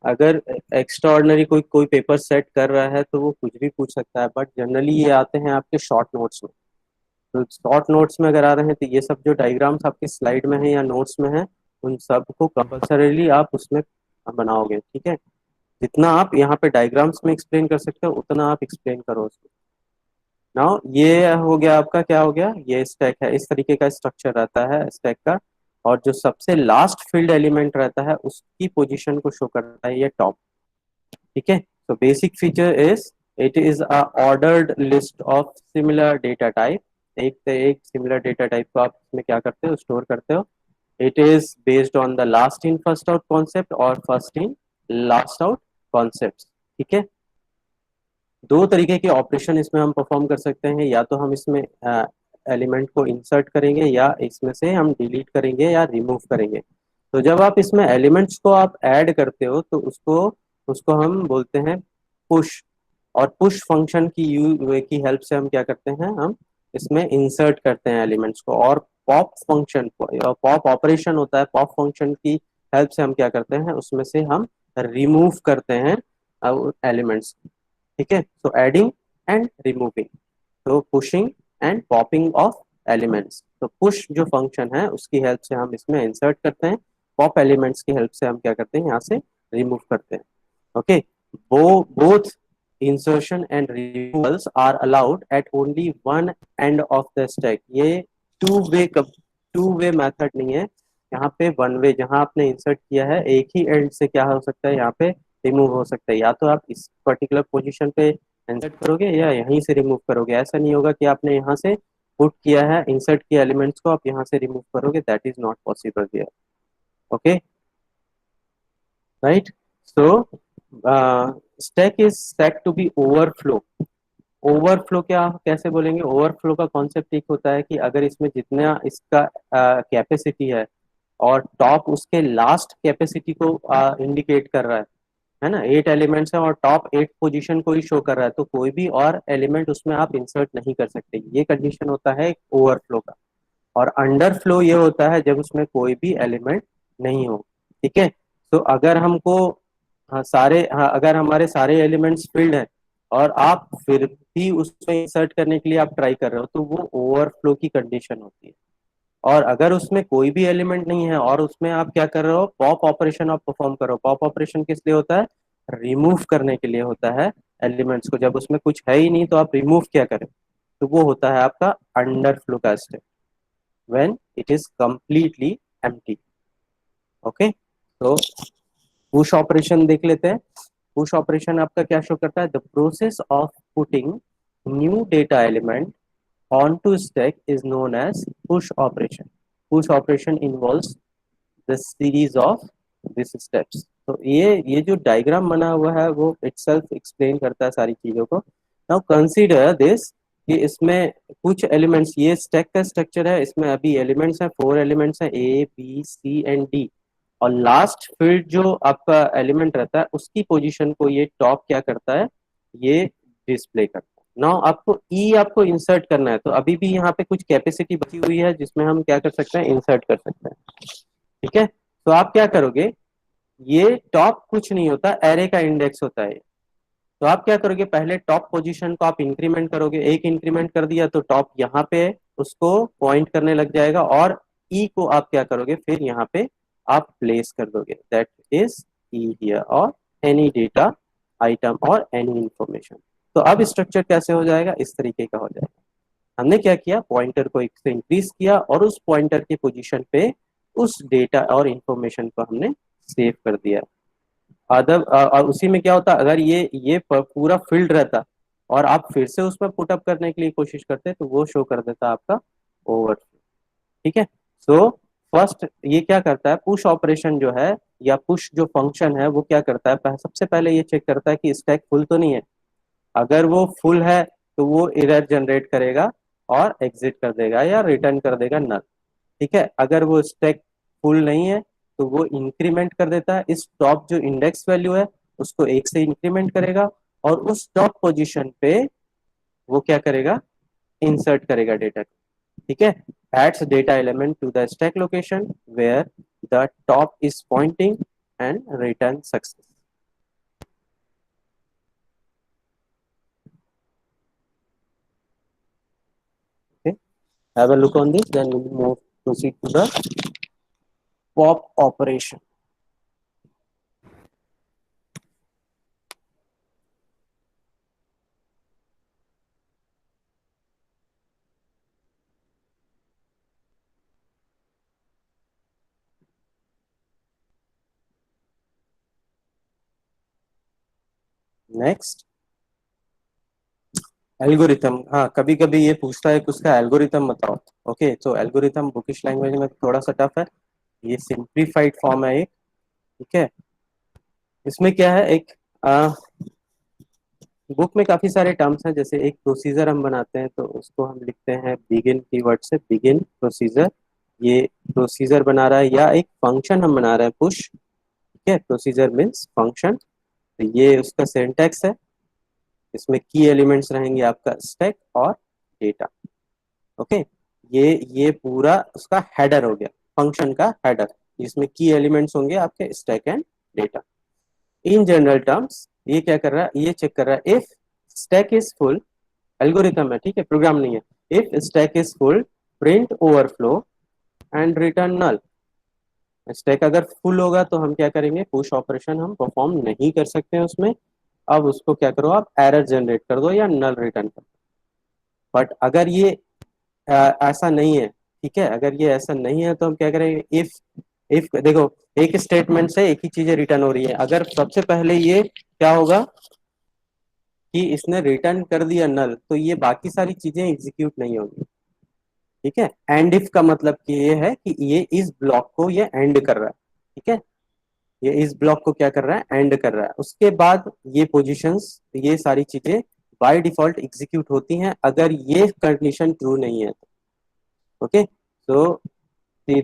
अगर एक्स्ट्रा ऑर्डिनरी कोई कोई पेपर सेट कर रहा है तो वो कुछ भी पूछ सकता है, बट जनरली ये आते हैं आपके शॉर्ट नोट्स में। तो शॉर्ट नोट्स में अगर आ रहे हैं तो ये सब जो डायग्राम्स आपके स्लाइड में है या नोट्स में है, उन सब को कंपल्सरीली आप उसमें बनाओगे। ठीक है, जितना आप यहाँ पे डायग्राम्स में एक्सप्लेन कर सकते हो उतना आप एक्सप्लेन करो उसको। नाउ ये हो गया आपका, क्या हो गया, ये स्टैक है। इस तरीके का स्ट्रक्चर रहता है स्टैक का, और जो सबसे लास्ट फील्ड एलिमेंट रहता है उसकी पोजीशन को शो करता है ये टॉप। ठीक है, तो basic feature is it is a ordered list of similar data type. एक से एक सिमिलर डेटा टाइप को आप इसमें क्या करते हो, स्टोर करते हो। It is based on the last in first out concept और first in last out concept. ठीक है, दो तरीके के ऑपरेशन इसमें हम परफॉर्म कर सकते हैं, या तो हम इसमें एलिमेंट को इंसर्ट करेंगे, या इसमें से हम डिलीट करेंगे या रिमूव करेंगे। तो जब आप इसमें एलिमेंट्स को आप ऐड करते हो तो उसको उसको हम बोलते हैं पुश। और पुश फंक्शन की हेल्प से हम क्या करते हैं, हम इसमें इंसर्ट करते हैं एलिमेंट्स को। और पॉप फंक्शन, पॉप ऑपरेशन होता है, पॉप फंक्शन की हेल्प से हम क्या करते हैं, उसमें से हम रिमूव करते हैं एलिमेंट्स। ठीक है, so adding and removing, so pushing and popping of elements. तो पुश जो फंक्शन है उसकी हेल्प से हम इसमें इंसर्ट करते हैं, पॉप एलिमेंट्स की हेल्प से हम क्या करते हैं यहाँ से रिमूव करते हैं। ओके, वो both insertion and removals are allowed at only one end of the stack। ये टू वे मेथड नहीं है, यहाँ पे वन वे। जहां आपने इंसर्ट किया है एक ही एंड से क्या हो सकता है यहाँ पे रिमूव हो सकता है, या तो आप इस पर्टिकुलर पोजीशन पे इंसर्ट करोगे या यहीं से रिमूव करोगे। ऐसा नहीं होगा कि आपने यहाँ से पुट किया है, इंसर्ट किया एलिमेंट्स को, आप यहाँ से रिमूव करोगे, that is not possible here. Okay, right. So stack is set to be overflow. Overflow क्या कैसे बोलेंगे? ओवरफ्लो का कॉन्सेप्ट एक होता है कि अगर इसमें जितना इसका कैपेसिटी है और टॉप उसके लास्ट कैपेसिटी को इंडिकेट कर रहा है ना, 8 एलिमेंट्स है और टॉप 8 पोजीशन को ही शो कर रहा है, तो कोई भी और एलिमेंट उसमें आप इंसर्ट नहीं कर सकते। ये कंडीशन होता है ओवरफ्लो का। और अंडरफ्लो ये होता है जब उसमें कोई भी एलिमेंट नहीं हो। ठीक है, तो अगर हमको हाँ, अगर हमारे सारे एलिमेंट्स फिल्ड हैं और आप फिर भी उसमें इंसर्ट करने के लिए आप ट्राई कर रहे हो, तो वो ओवरफ्लो की कंडीशन होती है। और अगर उसमें कोई भी एलिमेंट नहीं है और उसमें आप क्या कर रहे हो, पॉप ऑपरेशन आप परफॉर्म करो। पॉप ऑपरेशन किस लिए होता है? रिमूव करने के लिए होता है एलिमेंट्स को। जब उसमें कुछ है ही नहीं तो आप रिमूव क्या करें? तो वो होता है आपका अंडरफ्लो का step, when it is completely empty. Okay, तो पुश ऑपरेशन देख लेते हैं। पुश ऑपरेशन आपका क्या शो करता है? The process of putting new data element onto stack is known as push operation। push operation involves the series of these steps। तो ये जो डायग्राम बना हुआ है वो itself एक्सप्लेन करता है सारी चीजों को। नाउ कंसीडर दिस कि इसमें कुछ एलिमेंट्स, ये स्टैक का स्ट्रक्चर है, इसमें अभी एलिमेंट्स हैं, 4 एलिमेंट्स हैं, A B C and D. और लास्ट फील्ड जो आपका एलिमेंट रहता है उसकी पोजीशन को ये टॉप क्या करता है, ये डिस्प्ले करता है। नाउ आपको ई आपको इंसर्ट करना है, तो अभी भी यहाँ पे कुछ कैपेसिटी बची हुई है जिसमें हम क्या कर सकते हैं, इंसर्ट कर सकते हैं। ठीक है, तो आप क्या करोगे, ये टॉप कुछ नहीं होता, एरे का इंडेक्स होता है। तो आप क्या करोगे, पहले टॉप पोजीशन को आप इंक्रीमेंट करोगे, एक इंक्रीमेंट कर दिया तो टॉप यहाँ पे उसको पॉइंट करने लग जाएगा, और ई को आप क्या करोगे, फिर यहाँ पे आप प्लेस कर दोगे, दैट इज ई हियर, और एनी डेटा आइटम और एनी इंफॉर्मेशन। तो अब स्ट्रक्चर कैसे हो जाएगा, इस तरीके का हो जाएगा। हमने क्या किया, पॉइंटर को एक से इंक्रीज किया और उस पॉइंटर के पोजीशन पे उस डेटा और इंफॉर्मेशन को हमने सेव कर दिया। अदर और उसी में क्या होता, अगर ये पूरा फील्ड रहता और आप फिर से उसमें पुटअप करने के लिए कोशिश करते तो वो शो कर देता आपका ओवरफ्लो। ठीक है, सो फर्स्ट ये क्या करता है, पुश ऑपरेशन जो है या पुश जो फंक्शन है वो क्या करता है, सबसे पहले ये चेक करता है कि स्टैक फुल तो नहीं है। अगर वो फुल है तो वो एरर जनरेट करेगा और एग्जिट कर देगा या रिटर्न कर देगा नल। ठीक है, अगर वो स्टैक फुल नहीं है तो वो इंक्रीमेंट कर देता है, इस टॉप जो इंडेक्स वैल्यू है उसको एक से इंक्रीमेंट करेगा और उस टॉप पोजीशन पे वो क्या करेगा, इंसर्ट करेगा डेटा। ठीक है, adds data element to the stack location where the top is pointing and return success। Okay, have a look on this, then we will move proceed to the pop operation। Next, algorithm. हाँ, कभी कभी ये पूछता है कि उसका algorithm बताओ। Okay, तो एल्गोरिथम बुकिश लैंग्वेज में थोड़ा सा टफ है, ये सिंप्लीफाइड फॉर्म है एक। ठीक है, इसमें क्या है, एक बुक में काफी सारे टर्म्स हैं, जैसे एक प्रोसीजर हम बनाते हैं तो उसको हम लिखते हैं बिगिन कीवर्ड से, बिगिन प्रोसीजर। ये प्रोसीजर बना रहा है, या एक फंक्शन हम बना रहे हैं पुश। ठीक है, प्रोसीजर मीन्स फंक्शन। तो ये उसका सिंटैक्स है, इसमें की एलिमेंट्स रहेंगे आपका स्टैक और डेटा। ओके, ये पूरा उसका हेडर हो गया, फंक्शन का हेडर, जिसमें की एलिमेंट्स होंगे आपके stack and data. In general terms ये क्या कर रहा है, ये चेक कर रहा है if stack is full, algorithm है, ठीक है, प्रोग्राम नहीं है। If stack is full print overflow and return null. Stack अगर फुल होगा तो हम क्या करेंगे, पुश ऑपरेशन हम परफॉर्म नहीं कर सकते हैं उसमें। अब उसको क्या करो, आप एरर जनरेट कर दो या नल रिटर्न कर दो। बट अगर ये ऐसा नहीं है, ठीक है, अगर ये ऐसा नहीं है तो हम क्या करेंगे, इफ देखो, एक स्टेटमेंट से एक ही चीजें रिटर्न हो रही है। अगर सबसे पहले ये क्या होगा कि इसने रिटर्न कर दिया नल, तो ये बाकी सारी चीजें एग्जीक्यूट नहीं होगी। ठीक है, एंड इफ का मतलब कि ये है कि ये इस ब्लॉक को ये एंड कर रहा है। ठीक है, ये इस ब्लॉक को क्या कर रहा है, एंड कर रहा है। उसके बाद ये पोजीशंस, ये सारी चीजें बाय डिफॉल्ट एग्जीक्यूट होती हैं अगर ये कंडीशन ट्रू नहीं है तो। Okay, so see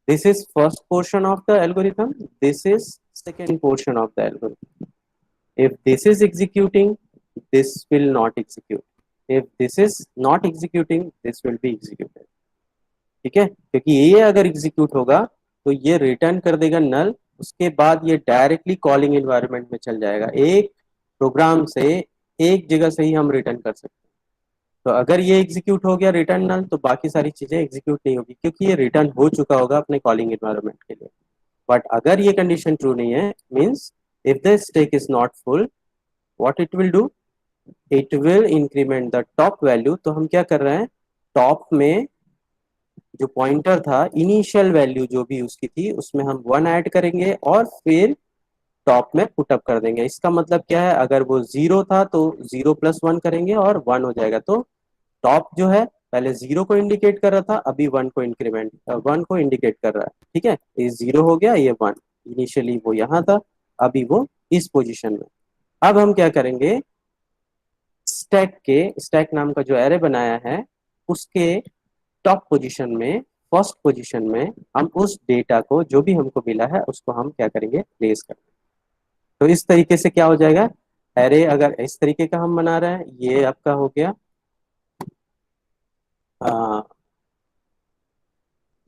this is first portion of the algorithm, this is second portion of the algorithm. If this is executing, this will not execute. If this is not executing, this will be executed. ठीक है, क्योंकि ये अगर execute होगा तो ये return कर देगा नल। उसके बाद ये डायरेक्टली कॉलिंग एनवायरनमेंट में चल जाएगा। एक प्रोग्राम से एक जगह से ही हम रिटर्न कर सकते हैं। तो अगर ये एग्जीक्यूट हो गया रिटर्न नल, तो बाकी सारी चीजें एग्जीक्यूट नहीं होगी क्योंकि ये रिटर्न हो चुका होगा अपने कॉलिंग एनवायरनमेंट के लिए। बट अगर ये कंडीशन ट्रू नहीं है, means if the stack is not full, what it will do, it will increment the top value. तो हम क्या कर रहे हैं, टॉप में जो पॉइंटर था, इनिशियल वैल्यू जो भी उसकी थी, उसमें हम 1 ऐड करेंगे और फिर टॉप में पुटअप कर देंगे। इसका मतलब क्या है, अगर वो 0 था तो 0+1 करेंगे और 1 हो जाएगा। तो टॉप जो है पहले 0 को इंडिकेट कर रहा था, अभी 1 को इंक्रीमेंट 1 को इंडिकेट कर रहा है। ठीक है, ये 0 हो गया, ये 1। इनिशियली वो यहाँ था, अभी वो इस पोजीशन में। अब हम क्या करेंगे, स्टैक नाम का जो एरे बनाया है उसके टॉप पोजीशन में, फर्स्ट पोजीशन में हम उस डेटा को जो भी हमको मिला है उसको हम क्या करेंगे, प्लेस करेंगे। तो इस तरीके से क्या हो जाएगा, एरे अगर इस तरीके का हम बना रहे हैं, ये आपका हो गया,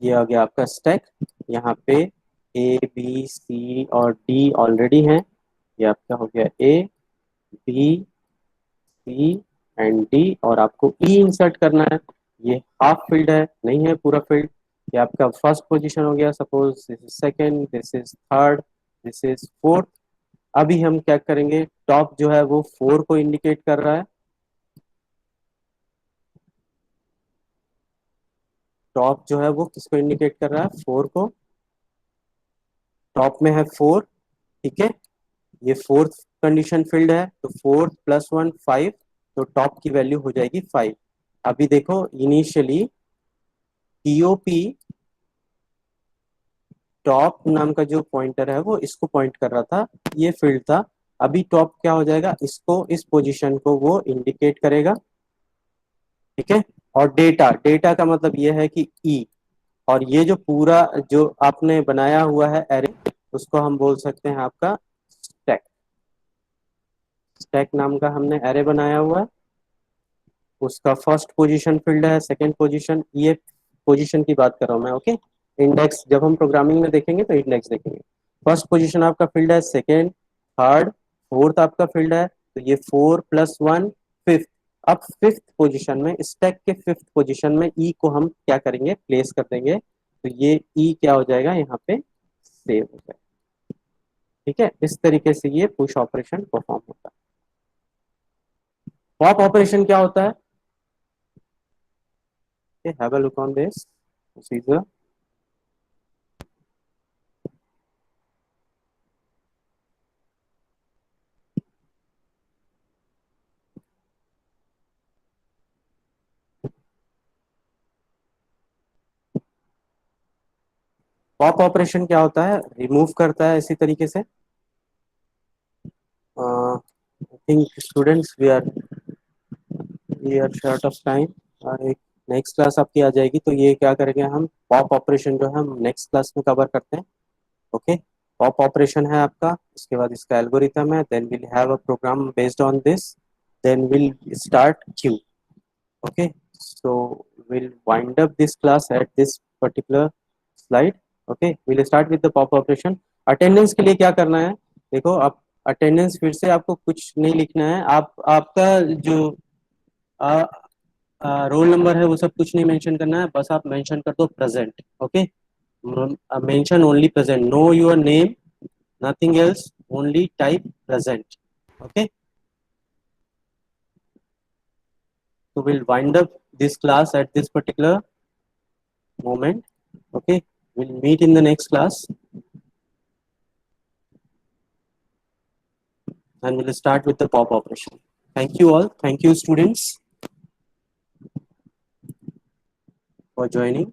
ये आ गया आपका स्टैक। यहाँ पे ए बी सी और डी ऑलरेडी हैं। ये आपका हो गया A B C and D, और आपको ई इंसर्ट करना है। ये हाफ फील्ड है, नहीं है पूरा फील्ड। ये आपका फर्स्ट पोजीशन हो गया, suppose this is second, this is third, this is fourth. अभी हम क्या करेंगे, टॉप जो है वो 4 को इंडिकेट कर रहा है। टॉप जो है वो किसको इंडिकेट कर रहा है, 4 को। टॉप में है 4, ठीक है, ये फोर्थ कंडीशन फील्ड है, तो 4+1 5, तो टॉप की वैल्यू हो जाएगी 5। अभी देखो, इनिशियली टीओपी टॉप नाम का जो पॉइंटर है वो इसको पॉइंट कर रहा था, ये फील्ड था। अभी टॉप क्या हो जाएगा, इसको, इस पोजीशन को वो इंडिकेट करेगा। ठीक है, और डेटा, डेटा का मतलब ये है कि ई, और ये जो पूरा जो आपने बनाया हुआ है एरे, उसको हम बोल सकते हैं आपका स्टैक। स्टैक नाम का हमने एरे बनाया हुआ है, उसका फर्स्ट पोजीशन फील्ड है, सेकंड पोजीशन, ये पोजीशन की बात कर रहा हूँ मैं। ओके, इंडेक्स जब हम प्रोग्रामिंग में देखेंगे तो इंडेक्स देखेंगे। फर्स्ट पोजीशन आपका फील्ड है, सेकंड, थर्ड, फोर्थ आपका फील्ड है, तो ये 4+1 फिफ्थ। अब फिफ्थ पोजीशन में, स्टैक के फिफ्थ पोजीशन में ई को हम क्या करेंगे, प्लेस कर देंगे। तो ये ई क्या हो जाएगा, यहाँ पे सेव हो जाएगा। ठीक है, इस तरीके से ये पुश ऑपरेशन परफॉर्म होता है। पॉप ऑपरेशन क्या होता है, have a look on this procedure. Pop operation क्या होता है, रिमूव करता है इसी तरीके से। I think students we are short of time, और एक नेक्स्ट क्लास आपकी आ जाएगी, तो ये क्या करेंगे हम, पॉप ऑपरेशन जो है हम नेक्स्ट क्लास में कवर करते हैं। ओके, पॉप ऑपरेशन है आपका, उसके बाद इसका एल्गोरिथम है, then will have a program based on this, then will start queue. Okay, so we'll wind up this class at this particular slide. Okay, we'll start with the pop operation. Attendance के लिए क्या करना है, देखो आप, attendance फिर से आपको कुछ नहीं लिखना है। आप आपका जो रोल नंबर है वो सब कुछ नहीं मेंशन करना है, बस आप मेंशन कर दो present. Okay, mention only present, know your name, nothing else, only type present. Okay, so we'll wind up this class at this particular moment. Okay, we'll meet in the next class and we'll start with the pop operation. Thank you all. Thank you, students, for joining.